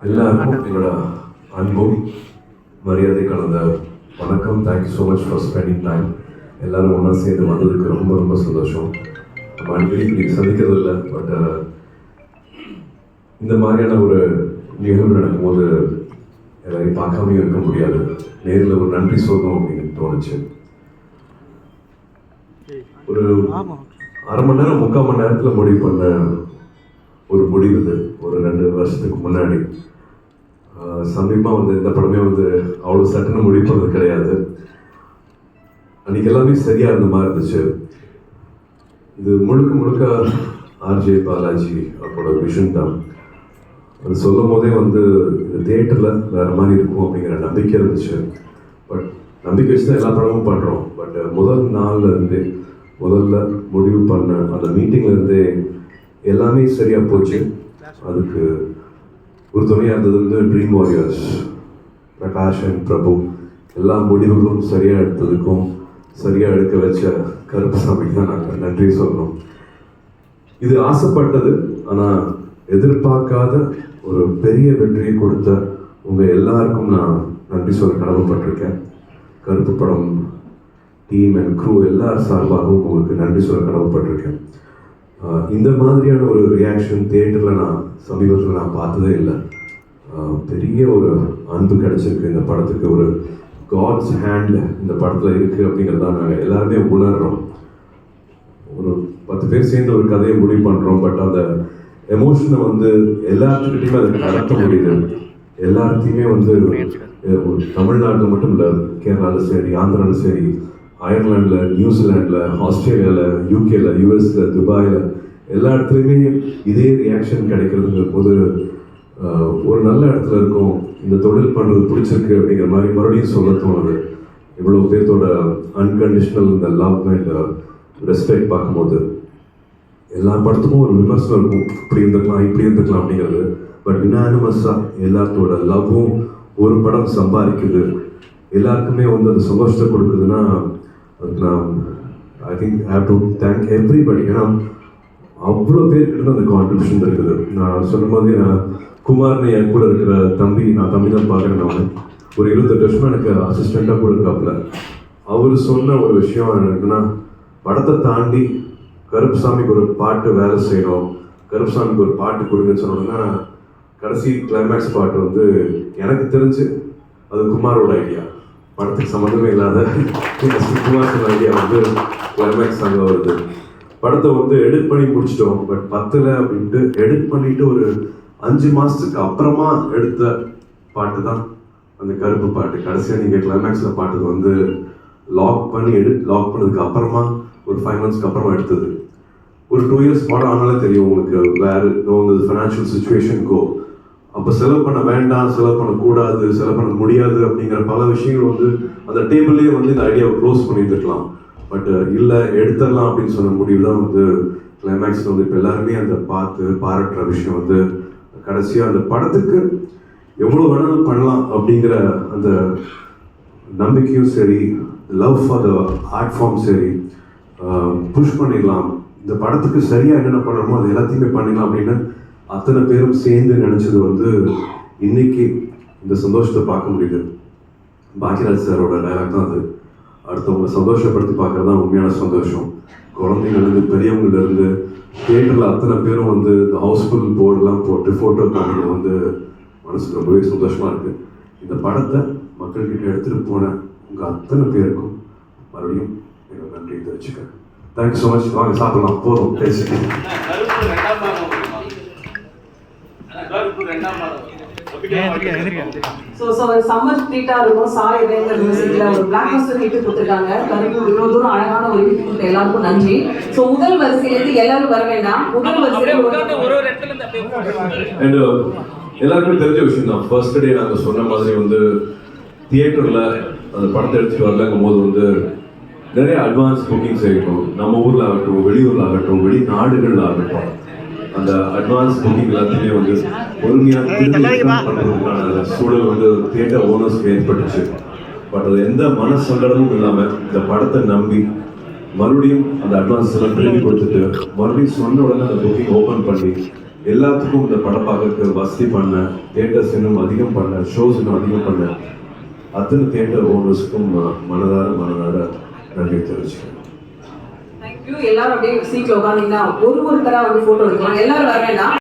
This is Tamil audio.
எல்லாருக்கும் என்னோட அன்பும் மரியாதை கலந்த வணக்கம். Thank you so much for spending time. எல்லோரும் ஒன்றா சேர்ந்து வந்ததுக்கு ரொம்ப ரொம்ப சந்தோஷம். நம்ம அடிக்கடி இப்படி சந்திக்கிறது இல்லை, பட் இந்த மாதிரியான ஒரு நிகழ்வு நடக்கும்போது எல்லாரையும் பார்க்காமையும் இருக்க முடியாது. நேரில் ஒரு நன்றி சொல்லணும் அப்படின்னு தோணுச்சு. ஒரு அரை மணி நேரம் 3/4 மணி நேரத்தில் முடிவு பண்ண ஒரு முடிவு இது. ஒரு 2 வருஷத்துக்கு முன்னாடி சமீபமாக வந்து இந்த படமே வந்து அவ்வளோ சட்டுன்னு முடிவு பண்ணது கிடையாது. அன்றைக்கி எல்லாமே சரியாக இருந்த மாதிரி இருந்துச்சு. இது முழுக்க முழுக்க ஆர்ஜே பாலாஜி அவரோட விஷன் தான். அது சொல்லும் போதே வந்து இந்த தியேட்டரில் வேறு மாதிரி இருக்கும் அப்படிங்கிற நம்பிக்கை இருந்துச்சு. பட் நம்பிக்கை வச்சு தான் எல்லா படமும் பண்ணுறோம். பட் முதல் நாள்லேருந்தே முதல்ல முடிவு பண்ண அந்த மீட்டிங்லேருந்தே எல்லாமே சரியாக போச்சு. அதுக்கு ஒரு துணையாக இருந்தது வந்து ட்ரீம் வாரியர்ஸ் பிரகாஷ் அண்ட் பிரபு. எல்லா முடிவுகளும் சரியாக எடுத்ததுக்கும் சரியாக எடுக்க வச்ச கருப்பசாமிக்கு தான் நாங்கள் நன்றி சொல்லணும். இது ஆசைப்பட்டது, ஆனால் எதிர்பார்க்காத ஒரு பெரிய வெற்றியை கொடுத்த உங்கள் எல்லாருக்கும் நான் நன்றி சொல்ல கடமைப்பட்டிருக்கேன். கருப்பு படம் டீம் அண்ட் க்ரூ எல்லார் சார்பாகவும் உங்களுக்கு நன்றி சொல்ல கடமைப்பட்டிருக்கேன். இந்த மாதிரியான ஒரு ரியாக்ஷன் தியேட்டரில் நான் சமீபத்தில் நான் பார்த்ததே இல்லை. பெரிய ஒரு அன்பு கிடச்சிருக்கு இந்த படத்துக்கு. ஒரு காட்ஸ் ஹேண்ட் இந்த படத்தில் இருக்குது அப்படிங்கிறத நாங்கள் எல்லாருமே உணர்கிறோம். ஒரு 10 பேர் சேர்ந்து ஒரு கதையை முடிவு பண்ணுறோம். பட் அந்த எமோஷனை வந்து எல்லாத்துக்கிட்டையுமே அதுக்கு நடத்த முடியுது. எல்லாத்தையுமே வந்து தமிழ்நாட்டில் மட்டும் இல்லை, கேரளாவில் சரி, ஆந்திராவில் சரி, அயர்லாண்டில், நியூசிலாண்டில், ஆஸ்திரேலியாவில், யூகேல, யூஎஸில், துபாயில் எல்லா இடத்துலையுமே இதே ரியாக்ஷன் கிடைக்கிறதுங்கிற போது ஒரு நல்ல இடத்துல இருக்கும். இந்த தொழில் பண்ணுறது பிடிச்சிருக்கு அப்படிங்கிற மாதிரி மறுபடியும் சொல்ல தோணுது. இவ்வளோ பேர்த்தோட அன்கண்டிஷனல் இந்த லவ் அண்ட் ரெஸ்பெக்ட் பார்க்கும்போது எல்லா படத்துக்கும் ஒரு விமர்சனம் இருக்கும், இப்படி இருந்துக்கலாம் இப்படி இருந்துக்கலாம் அப்படிங்கிறது. பட் யுனானிமஸாக எல்லாத்தோட லவ்வும் ஒரு படம் சம்பாதிக்குது, எல்லாருக்குமே வந்து அது சந்தோஷத்தை கொடுக்குதுன்னா அதுக்கு நான் I think have to thank everybody. ஏன்னா அவ்வளோ பேர்கிட்ட அந்த கான்ட்ரிபியூஷன் இருக்குது. நான் சொன்ன மாதிரி நான் குமார்னு என் கூட இருக்கிற தம்பி, நான் தம்பி தான் பார்க்குறேன். நான் ஒரு 28 வருஷமாக எனக்கு அசிஸ்டண்ட்டாக கூட இருக்காப்புல. அவர் சொன்ன ஒரு விஷயம் என்னன்னா, படத்தை தாண்டி கருப்புசாமிக்கு ஒரு பாட்டு வேலை செய்யணும், கருப்புசாமிக்கு ஒரு பாட்டு கொடுங்கன்னு சொன்னோன்னா கடைசி கிளைமேக்ஸ் பாட்டு வந்து எனக்கு தெரிஞ்சு அது குமாரோட ஐடியா. படத்துக்கு சம்மந்தமே இல்லாத குமார் சொன்ன ஐடியா வந்து கிளைமேக்ஸ் சாங் வருது. படத்தை வந்து எடிட் பண்ணி முடிச்சிட்டோம். பட் 10ல் அப்படின்ட்டு எடிட் பண்ணிட்டு ஒரு 5 மாதத்துக்கு அப்புறமா எடுத்த பாட்டு தான் அந்த கருப்பு பாட்டு. கடைசியாக நீங்கள் கிளைமேக்ஸில் பாட்டு வந்து லாக் பண்ணதுக்கு அப்புறமா ஒரு 5 மந்த்ஸ்க்கு அப்புறமா எடுத்தது. ஒரு 2 இயர்ஸ் படம் ஆனாலே தெரியும் உங்களுக்கு வேறு உங்களுக்கு ஃபினான்ஷியல் சுச்சுவேஷன் கோ. அப்போ செலவு பண்ண வேண்டாம், செலவு பண்ணக்கூடாது, செலவு பண்ண முடியாது அப்படிங்கிற பல விஷயங்கள் வந்து அந்த டேபிள்லேயே வந்து இந்த ஐடியாவை க்ளோஸ் பண்ணியிருந்துருக்கலாம். பட் இல்லை, எடுத்துடலாம் அப்படின்னு சொன்ன முடிவு தான் வந்து கிளைமேக்ஸில் வந்து இப்போ எல்லாருமே அந்த பாராட்டுற விஷயம் வந்து கடைசியாக அந்த படத்துக்கு எவ்வளோ வேணாலும் பண்ணலாம் அப்படிங்கிற அந்த நம்பிக்கையும் சரி, love for the art form சரி, புஷ் பண்ணிடலாம், இந்த படத்துக்கு சரியாக என்னென்ன பண்ணணுமோ அது எல்லாத்தையுமே பண்ணிடலாம் அப்படின்னு அத்தனை பேரும் சேர்ந்து நினச்சது வந்து இன்னைக்கு இந்த சந்தோஷத்தை பார்க்க முடியுது. பாக்யராஜ் சாரோட டைலாக் தான் அது. அடுத்தவங்களை சந்தோஷப்படுத்தி பார்க்கறது தான் உண்மையான சந்தோஷம். குழந்தைங்கள்லேருந்து பெரியவங்கலேருந்து தியேட்டரில் அத்தனை பேரும் வந்து இந்த ஹவுஸ்ஃபுல் போர்டெலாம் போட்டு ஃபோட்டோ காமிக்கிறது வந்து மனசுக்கு ரொம்பவே சந்தோஷமாக இருக்குது. இந்த படத்தை மக்கள்கிட்ட எடுத்துகிட்டு போன உங்கள் அத்தனை பேருக்கும் மறுபடியும் என்னோட நன்றி தெரிவிச்சுக்கிறேன். Thank you so much. வாங்க சாப்பிடலாம், போதும் பேசிட்டு. சம்மர் ட்ரீட்டா இருக்கும். சாய் இதயங்கள் மியூசிக்ல ஒரு பிளாக் பஸ்டர் ஹிட் கொடுத்துருக்காங்க. கருப்பு இவ்வளவு தூரம் அழகான ஒரு ஹிட் கொடுத்த எல்லாருக்கும் நன்றி. ஸோ முதல் வரிசையிலேருந்து எல்லாரும் வர வேண்டாம். முதல் வரிசையில எல்லாருக்கும் தெரிஞ்ச விஷயம் தான். ஃபர்ஸ்ட் டே நாங்கள் சொன்ன மாதிரி வந்து தியேட்டரில் அந்த படத்தை எடுத்துகிட்டு வரலங்கும் போது வந்து நிறைய அட்வான்ஸ் புக்கிங்ஸ் இருக்கும். நம்ம ஊரில் ஆகட்டும், வெளியூரில் ஆகட்டும், வெளிநாடுகளில் ஆகட்டும், அந்த அட்வான்ஸ் புக்கிங் எல்லாத்தையுமே வந்து பொறுமையாக பண்ணுறதுக்கான சூழல் வந்து தியேட்டர் ஓனர்ஸ்க்கு ஏற்பட்டுச்சு. பட் அது எந்த மனசங்கடமும் இல்லாமல் இந்த படத்தை நம்பி மறுபடியும் அந்த அட்வான்ஸ் எல்லாம் திரும்பி கொடுத்துட்டு மறுபடியும் சொன்ன உடனே அந்த புக்கிங் ஓப்பன் பண்ணி எல்லாத்துக்கும் இந்த படம் பார்க்கறதுக்கு வசதி பண்ண, தியேட்டர்ஸ் இன்னும் அதிகம் பண்ண, ஷோஸ் இன்னும் அதிகம் பண்ண அத்தனை தியேட்டர் ஓனர்ஸுக்கும் மனதார நன்றி தெரிவிச்சுக்கிறேன். தேங்க்யூ. எல்லாரும் அப்படியே சீட்ல உட்காந்தீங்கன்னா ஒருத்தரா வந்து போட்டோ எடுக்கலாம். எல்லாரும் வர வேண்டாம்.